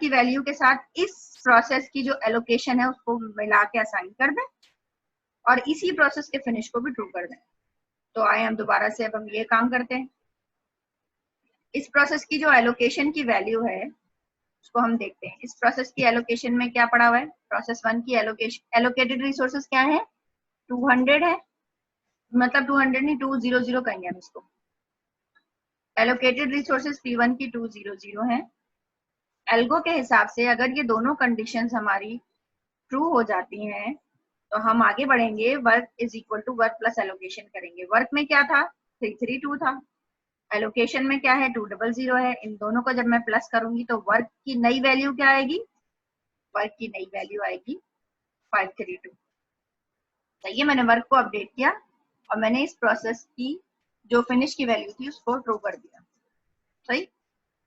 की वैल्यू के साथ इस प्रोसेस की जो एलोकेशन है उसको मिला के असाइन कर दें और इसी प्रोसेस के फिनिश को भी ट्रू कर दें। तो आए हम दोबारा से अब हम ये काम करते हैं। इस प्रोसेस की जो एलोकेशन की वैल्यू है उसको हम देखते हैं। इस प्रोसेस की एलोकेशन में क्या पड़ा हुआ है, प्रोसेस 1 की एलोकेशन, एलोकेटेड रिसोर्सेज क्या है, 200 है, मतलब 200 नहीं 200 कहेंगे हम इसको। एलोकेटेड रिसोर्सेज P1 की 200 है। एल्गो के हिसाब से अगर ये दोनों कंडीशंस हमारी ट्रू हो जाती हैं तो हम आगे बढ़ेंगे, work is equal to work plus allocation करेंगे। वर्क में क्या था, 332 था, एलोकेशन में क्या है 200 है। इन दोनों को जब मैं प्लस करूंगी तो वर्क की नई वैल्यू क्या आएगी, वर्क की नई वैल्यू आएगी 532। सही है, मैंने वर्क को अपडेट किया और मैंने इस प्रोसेस की जो फिनिश की वैल्यू थी उसको ट्रू कर दिया। सही,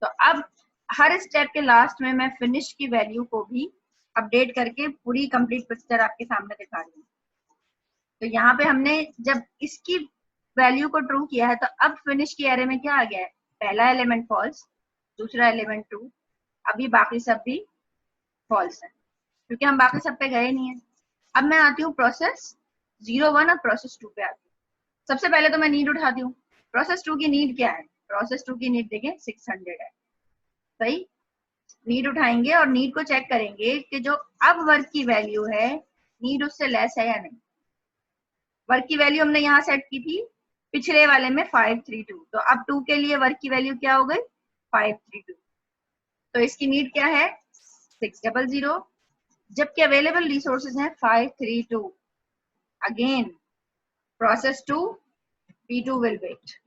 तो अब हर स्टेप के लास्ट में मैं फिनिश की वैल्यू को भी अपडेट करके पूरी कंप्लीट पिक्चर आपके सामने दिखा रही हूँ। तो यहाँ पे हमने जब इसकी वैल्यू को ट्रू किया है तो अब फिनिश की एरे में क्या आ गया है, पहला एलिमेंट फॉल्स, दूसरा एलिमेंट ट्रू, अभी बाकी सब भी फॉल्स है क्योंकि हम बाकी सब पे गए नहीं है। अब मैं आती हूँ प्रोसेस 01 और प्रोसेस 2 पे आती हूँ। सबसे पहले तो मैं नीड उठाती हूँ। प्रोसेस 2 की नीड क्या है, प्रोसेस 2 की नीड देखें 600 है। सही, नीड उठाएंगे और नीड को चेक करेंगे कि जो अब वर्क की वैल्यू है नीड उससे लेस है या नहीं। वर्क की वैल्यू हमने यहाँ सेट की थी पिछले वाले में 532, तो अब 2 के लिए वर्क की वैल्यू क्या हो गई 532। तो इसकी नीड क्या है 600, जबकि अवेलेबल रिसोर्सेज हैं 532। Again process 2 P2 will wait,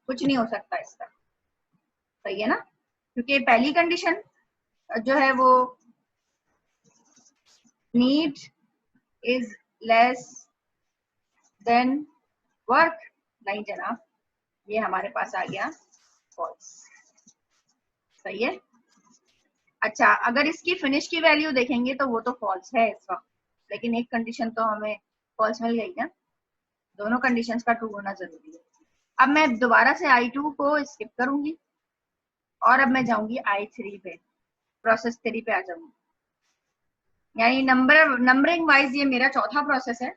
कुछ नहीं हो सकता इसका। सही है ना, क्योंकि पहली कंडीशन जो है वो need is less than work, नहीं जनाब, ये हमारे पास आ गया फॉल्स। सही है। अच्छा, अगर इसकी फिनिश की वैल्यू देखेंगे तो वो तो फॉल्स है इस वक्त, लेकिन एक कंडीशन तो हमें फॉल्स मिल गई ना, दोनों कंडीशंस का ट्रू होना जरूरी है। अब मैं दोबारा से I2 को स्किप करूंगी और अब मैं जाऊंगी I3 पे, प्रोसेस 3 पे आ जाऊंगी। यानी नंबरिंग वाइज ये मेरा चौथा प्रोसेस है,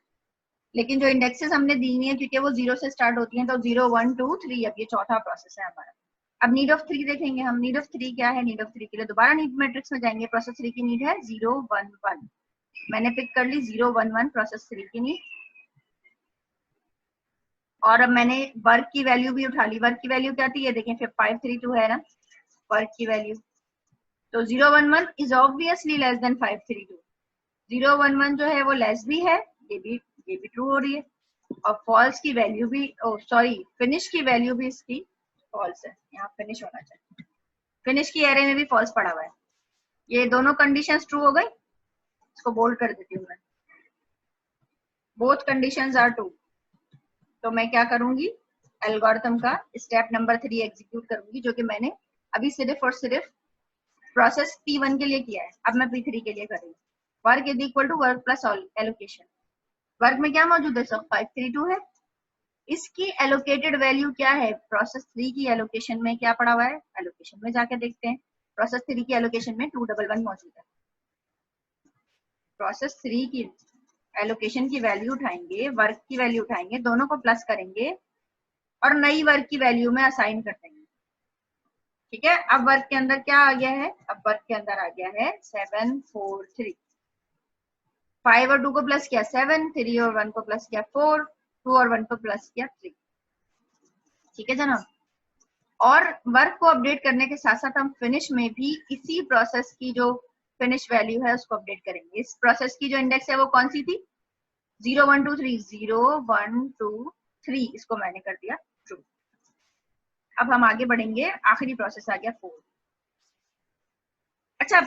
लेकिन जो इंडेक्सेस हमने दी हुई है क्योंकि वो 0 से स्टार्ट होती हैं तो 0 1 2 3, अब ये चौथा प्रोसेस है हमारा। अब नीड ऑफ 3 देखेंगे हम। नीड ऑफ 3 क्या है, नीड ऑफ 3 के लिए दोबारा नीड मैट्रिक्स में जाएंगे। प्रोसेस 3 की नीड है 0 1 1, मैंने पिक कर ली 0 1 1 प्रोसेस 3 की नीड। और अब मैंने वर्क की वैल्यू भी उठा ली। वर्क की वैल्यू क्या थी, ये देखें, फिर 532 है ना वर्क की वैल्यू, तो 0 1 1 इज ऑब्वियसली लेस देन 532। 0 1 1 जो है वो लेस भी है, ये भी ट्रू हो रही है, और फॉल्स की वैल्यू भी, सॉरी फिनिश की वैल्यू भी इसकी फॉल्स है। यहाँ फिनिश होना चाहिए, फिनिश की एरे में भी फॉल्स पड़ा हुआ है। ये दोनों कंडीशंस ट्रू हो गई, इसको बोल्ड कर देती हूँ मैं, बोथ कंडीशंस आर ट्रू। तो मैं क्या करूंगी, एल्गोरिथम का स्टेप नंबर 3 एग्जीक्यूट करूंगी, जो कि मैंने अभी सिर्फ और सिर्फ प्रोसेस P1 के लिए किया है। अब मैं P3 के लिए करूंगी। Work is equal to work plus allocation. Work में क्या मौजूद है, सब 532 है। इसकी एलोकेटेड वैल्यू क्या है, प्रोसेस 3 की एलोकेशन में क्या पड़ा हुआ है, एलोकेशन में जाके देखते हैं। प्रोसेस 3 की एलोकेशन में 211 मौजूद है। प्रोसेस 3 की एलोकेशन की वैल्यू उठाएंगे, वर्क की वैल्यू उठाएंगे, दोनों को प्लस करेंगे और नई वर्क की वैल्यू में असाइन कर देंगे। ठीक है, अब वर्क के अंदर क्या आ गया है, अब वर्क के अंदर आ गया है 743। 5 और 2 को प्लस किया 7, 3 और 1 को प्लस किया 4, 2 और 1 को प्लस किया 3। ठीक है जनाब। और वर्क को अपडेट करने के साथ साथ हम फिनिश में भी इसी प्रोसेस की जो फिनिश वैल्यू है उसको अपडेट करेंगे। इस प्रोसेस की जो इंडेक्स है वो कौन सी थी, 0 1 2 3, 0 1 2 3, इसको मैंने कर दिया ट्रू। अब हम आगे बढ़ेंगे, आखिरी प्रोसेस आ गया 4। अच्छा,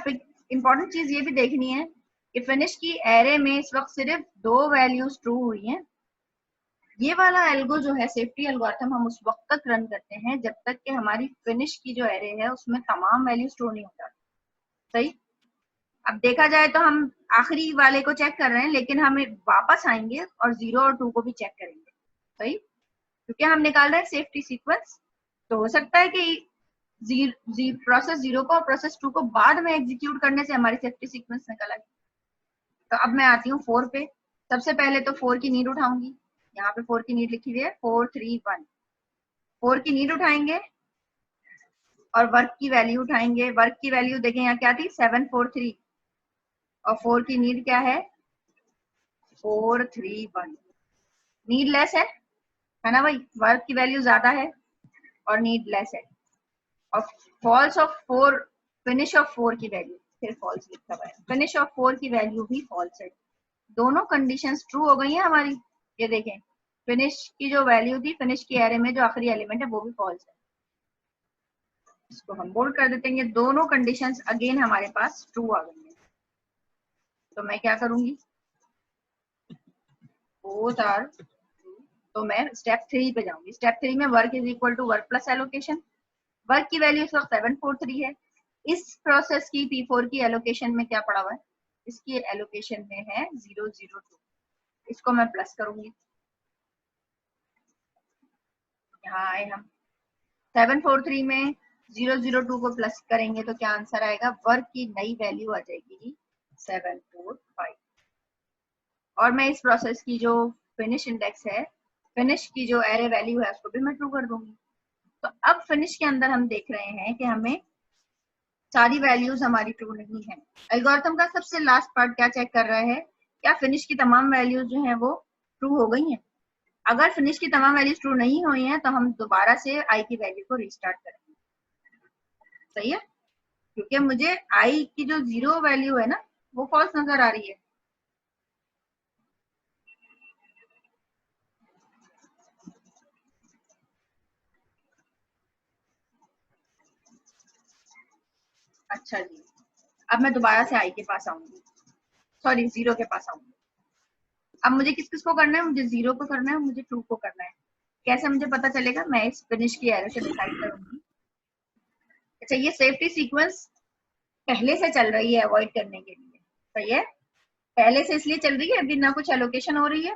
इंपॉर्टेंट चीज ये भी देखनी है कि फिनिश की एरे में इस वक्त सिर्फ 2 वैल्यूज ट्रू हुई हैं। ये वाला एल्गो जो है सेफ्टी एल्गोरिथम, हम उस वक्त तक रन करते हैं जब तक कि हमारी फिनिश की जो एरे है उसमें तमाम वैल्यूज ट्रू नहीं हो जाती। सही, अब देखा जाए तो हम आखिरी वाले को चेक कर रहे हैं, लेकिन हमें वापस आएंगे और 0 और 2 को भी चेक करेंगे। सही, क्योंकि हम निकाल रहे हैं सेफ्टी सीक्वेंस। तो हो सकता है कि प्रोसेस 0 को और प्रोसेस 2 को बाद में एग्जीक्यूट करने से हमारी सेफ्टी सीक्वेंस निकल आई। तो अब मैं आती हूँ 4 पे। सबसे पहले तो 4 की नीड उठाऊंगी, यहाँ पे 4 की नीड लिखी हुई है 4 3 1। 4 की नीड उठाएंगे और वर्क की वैल्यू उठाएंगे। वर्क की वैल्यू देखें यहाँ क्या थी 743 और 4 की नीड क्या है 431। नीड लेस है ना भाई, वर्क की वैल्यू ज्यादा है और नीड लेस है। और फॉल्स ऑफ 4, फिनिश ऑफ 4 की वैल्यू फिर फॉल्स लिखा हुआ है, फिनिश ऑफ 4 की वैल्यू भी फॉल्स है। दोनों कंडीशंस ट्रू हो गई हैं हमारी। ये देखें फिनिश की जो वैल्यू थी, फिनिश की एरे में जो आखिरी एलिमेंट है वो भी फॉल्स है। इसको हम बोल्ड कर देते हैं। दोनों कंडीशंस अगेन हमारे पास ट्रू आ गई है। तो मैं क्या करूंगी, बोथ आर, तो मैं स्टेप 3 पे जाऊंगी। स्टेप 3 में work is equal to work plus allocation. Work की वैल्यू इस वक्त 743 है। इस प्रोसेस की P4 की एलोकेशन में क्या पड़ा हुआ है, इसकी एलोकेशन में है 002। इसको मैं प्लस करूंगी, यहाँ आए हम 743 में 002 को प्लस करेंगे तो क्या आंसर आएगा, वर्क की नई वैल्यू आ जाएगी 745। और मैं इस प्रोसेस की जो फिनिश इंडेक्स है, फिनिश की जो एरे वैल्यू है उसको भी मैं ट्रू कर दूंगी। तो अब फिनिश के अंदर हम देख रहे हैं कि हमें सारी वैल्यूज हमारी ट्रू नहीं है। एल्गोरिथम का सबसे लास्ट पार्ट क्या चेक कर रहा है, क्या फिनिश की तमाम वैल्यूज जो है वो ट्रू हो गई हैं। अगर फिनिश की तमाम वैल्यूज ट्रू नहीं हुई हैं तो हम दोबारा से आई की वैल्यू को रिस्टार्ट करेंगे। सही है, क्योंकि मुझे आई की जो 0 वैल्यू है ना वो फॉल्स नजर आ रही है। अच्छा जी, अब मैं दोबारा से आई के पास आऊंगी, सॉरी 0 के पास आऊंगी। अब मुझे किस किस को करना है, मुझे 0 को करना है, मुझे 2 को करना है। कैसे मुझे पता चलेगा, मैं इस फिनिश की एरर से डिसाइड करूंगी। अच्छा, ये सेफ्टी सीक्वेंस पहले से चल रही है अवॉइड करने के लिए। सही है, पहले से इसलिए चल रही है, अभी ना कुछ एलोकेशन हो रही है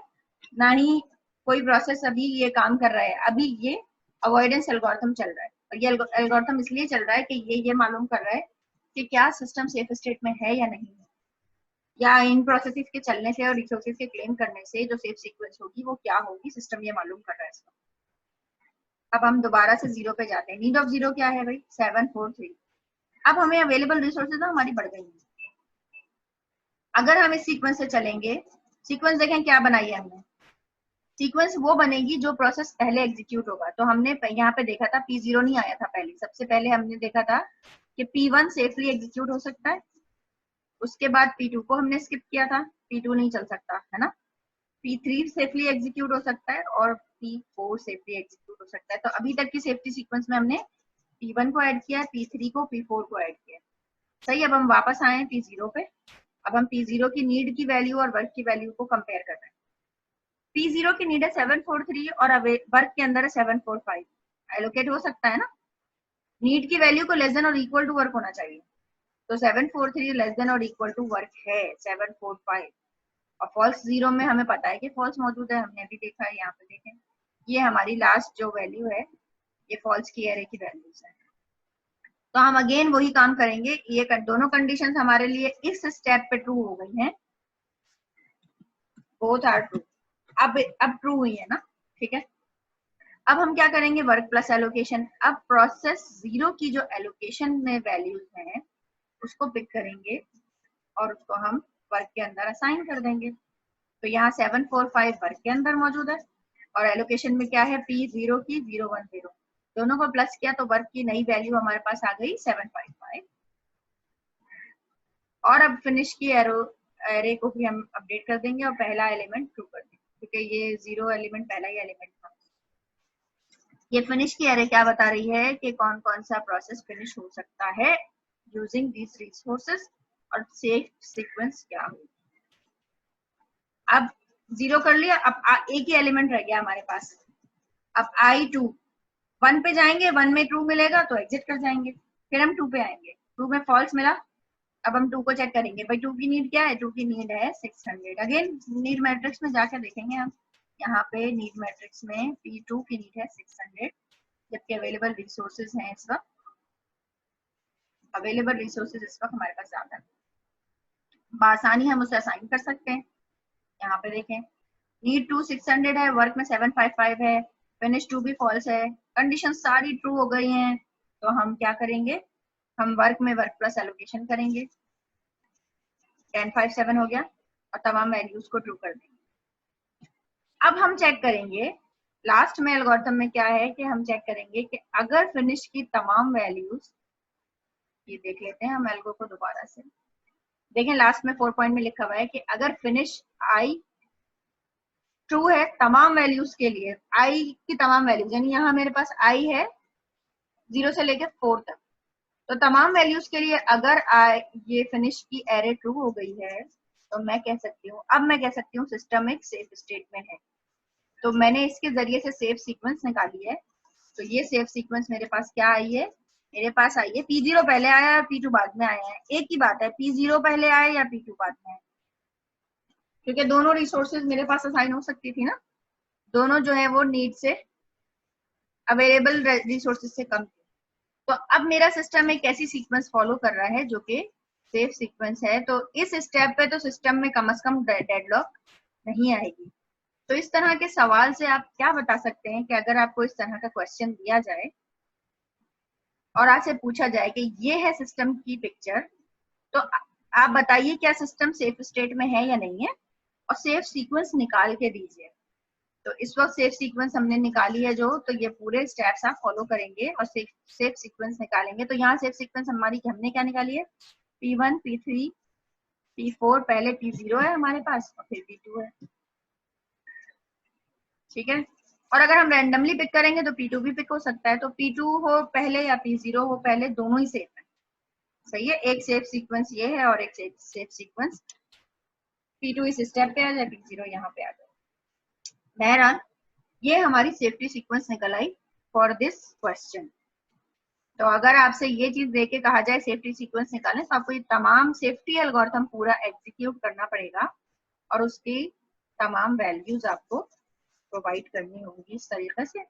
ना ही कोई प्रोसेस अभी ये काम कर रहा है। अभी ये अवॉइडेंस एल्गोरिथम चल रहा है और ये एल्गोरिथम इसलिए चल रहा है कि ये मालूम कर रहा है कि क्या सिस्टम सेफ स्टेट में है या नहीं है, या इन प्रोसेसेस के चलने से और रिसोर्सेज के क्लेम करने से जो सेफ सीक्वेंस होगी वो क्या होगी, सिस्टम ये मालूम कर रहा है इसका। अब हम दोबारा से 0 पे जाते हैं। नीड ऑफ 0 क्या है भाई 743। अब हमें अवेलेबल रिसोर्सेज ना हमारी बढ़ गई हैं। अगर हम इस सीक्वेंस से चलेंगे, सीक्वेंस देखें क्या बनाई है हमने, सीक्वेंस वो बनेगी जो प्रोसेस पहले एग्जीक्यूट होगा। तो हमने यहाँ पे देखा था P0 नहीं आया था पहले, सबसे पहले हमने देखा था कि P1 सेफली एग्जीक्यूट हो सकता है, उसके बाद P2 को हमने स्किप किया था, P2 नहीं चल सकता है ना, P3 सेफली एग्जीक्यूट हो सकता है और P4 सेफली एग्जीक्यूट हो सकता है। तो अभी तक की सेफ्टी सीक्वेंस में हमने P1 को ऐड किया, P3 को, P4 को ऐड किया। सही, अब हम वापस आए P0 पे। अब हम P0 की नीड की वैल्यू और वर्क की वैल्यू को कंपेयर कर रहे हैं। P0 की नीड है 743 और वर्क के अंदर है 745। एलोकेट हो सकता है ना, नीड की वैल्यू को लेस देन और इक्वल टू वर्क होना चाहिए। तो 743 लेस देन और इक्वल टू वर्क है 745। और फॉल्स 0 में हमें पता है कि फॉल्स मौजूद है, हमने अभी देखा है। यहाँ पे देखें, ये हमारी लास्ट जो वैल्यू है ये फॉल्स की एरे की वैल्यूज है। तो हम अगेन वही काम करेंगे, ये दोनों कंडीशंस हमारे लिए इस स्टेप पे ट्रू हो गई हैं, बोथ आर ट्रू। अब ट्रू हुई है ना, ठीक है। अब हम क्या करेंगे, वर्क प्लस एलोकेशन। अब प्रोसेस 0 की जो एलोकेशन में वैल्यूज हैं उसको पिक करेंगे और उसको हम वर्क के अंदर असाइन कर देंगे। तो यहाँ 745 वर्क के अंदर मौजूद है और एलोकेशन में क्या है P0 की 010। दोनों को प्लस किया तो वर्क की नई वैल्यू हमारे पास आ गई 755। और अब फिनिश की एरे को भी हम अपडेट कर देंगे और पहला एलिमेंट ट्रू कर देंगे, क्योंकि ये 0 एलिमेंट पहला ही एलिमेंट था। ये फिनिश की एरे क्या बता रही है कि कौन कौन सा प्रोसेस फिनिश हो सकता है यूजिंग दीज रिसोर्सेज और सेफ सीक्वेंस क्या होगी। अब 0 कर लिया, अब एक ही एलिमेंट रह गया हमारे पास। अब I2 1 पे जाएंगे, 1 में ट्रू मिलेगा तो एग्जिट कर जाएंगे, फिर हम 2 पे आएंगे, 2 में फॉल्स मिला। अब हम 2 को चेक करेंगे, भाई 2 की नीड क्या है, 2 की नीड है 600। अगेन नीड मैट्रिक्स में जाके देखेंगे हम, यहाँ पे नीड मैट्रिक्स में P2 की नीड है 600, जबकि अवेलेबल रिसोर्सेज हैं इस वक्त अवेलेबल रिसोर्सेज इस वक्त हमारे पास ज्यादा है, बआसानी हम उसे असाइन कर सकते हैं। यहाँ पे देखें, नीड टू 600 है, वर्क में 755 है, फिनिश टू भी फॉल्स है, कंडीशन सारी ट्रू हो गई हैं, तो हम क्या करेंगे, हम वर्क में वर्क प्लस एलोकेशन करेंगे, 1057 हो गया और तमाम वैल्यूज को ट्रू कर देंगे। अब हम चेक करेंगे लास्ट में एल्गोरिथम में क्या है कि हम चेक करेंगे कि अगर फिनिश की तमाम वैल्यूज, ये देख लेते हैं हम एल्गो को दोबारा से, देखें लास्ट में 4 पॉइंट में लिखा हुआ है कि अगर फिनिश आई ट्रू है तमाम वैल्यूज के लिए, आई की तमाम वैल्यूज, यानी यहाँ मेरे पास आई है 0 से लेकर 4 तक, तो तमाम वैल्यूज के लिए अगर ये फिनिश की एरे ट्रू हो गई है तो मैं कह सकती हूँ, अब मैं कह सकती हूँ सिस्टम एक सेफ स्टेट में है। तो मैंने इसके जरिए से सेफ सीक्वेंस निकाली है। तो ये सेफ सीक्वेंस मेरे पास क्या आई है, मेरे पास आई है P0 पहले आया है, P2 बाद में आया है। एक ही बात है, P0 पहले आया या P2 बाद में आया, क्योंकि दोनों रिसोर्सेज मेरे पास असाइन हो सकती थी ना, दोनों जो है वो नीड से, अवेलेबल रिसोर्सेज से कम थी। तो अब मेरा सिस्टम एक ऐसी सीक्वेंस फॉलो कर रहा है जो कि सेफ सीक्वेंस है, तो इस स्टेप पे तो सिस्टम में कम से कम डेडलॉक नहीं आएगी। तो इस तरह के सवाल से आप क्या बता सकते हैं कि अगर आपको इस तरह का क्वेश्चन दिया जाए और आपसे पूछा जाए कि ये है सिस्टम की पिक्चर, तो आप बताइए क्या सिस्टम सेफ स्टेट में है या नहीं है, और सेफ सीक्वेंस निकाल के दीजिए। तो इस वक्त सेफ सीक्वेंस हमने निकाली है जो, तो ये पूरे स्टेप्स आप फॉलो करेंगे और सेफ सीक्वेंस निकालेंगे। तो यहाँ सेफ सीक्वेंस हमारी हमने क्या निकाली है, P1 P3 P4, पहले P0 है हमारे पास और फिर P2 है, ठीक है। और अगर हम रैंडमली पिक करेंगे तो P2 भी पिक हो सकता है, तो P2 हो पहले या P0 हो पहले, दोनों ही सेफ है, सही है। एक सेफ सीक्वेंस ये है और एक सेफ सीक्वेंस P2 इस स्टेप पे आ जाए, P0 यहाँ पे आ जाए। बहरहाल ये हमारी सेफ्टी सीक्वेंस निकल आई फॉर दिस क्वेश्चन। तो अगर आपसे ये चीज देके कहा जाए सेफ्टी सीक्वेंस निकालें, तो आपको ये तमाम सेफ्टी एल्गोरिथम पूरा एग्जीक्यूट करना पड़ेगा और उसकी तमाम वैल्यूज आपको प्रोवाइड करनी होगी इस तरीके से,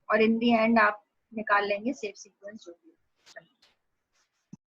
और इन दी एंड आप निकाल लेंगे सेफ सीक्वेंस जो भी।